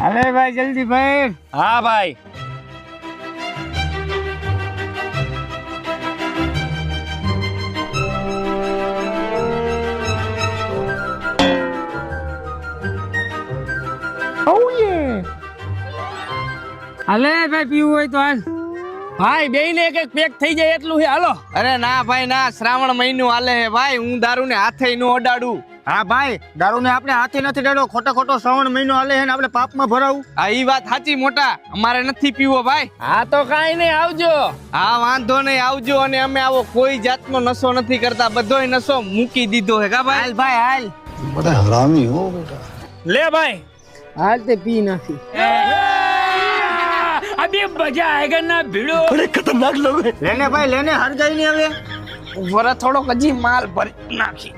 અરે ભાઈ જલ્દી ભાઈ. હા ભાઈ. અલે ભાઈ પીવું હોય તો હાલ. ભાઈ બેયને એક એક પેક થઈ જાય એટલું છે, હાલો. અરે ના ભાઈ ના, શ્રાવણ મહિનો હાલે હે ભાઈ, હું દારૂ ને હાથે નો અડાડું. હા ભાઈ દારૂ ને આપણે હાથે નથી ડેડો, ખોટો શ્રાવણ મહિનો હાલે છે ને આપણે પાપમાં ભરાવું. હા ઈ વાત સાચી મોટા, અમારે નથી પીવો ભાઈ. હા તો કાઈ નહીં, આવજો. હા વાંધો નહીં, આવજો. અને અમે આવો કોઈ જાતનો નશો નથી કરતા, બધોય નશો મૂકી દીધો હે કા ભાઈ. હાલ ભાઈ હાલ. बड़ा हरामी हो बेटा। લે ભાઈ. હાલ તે પી નાખી. અબે મજા આયેગા ના ભીડો. बड़े खतरनाक लोग हैं। લેને ભાઈ લેને, હરગાઈ નહીં હવે. વરા થોડોક હજી માલ ભરી નાખી.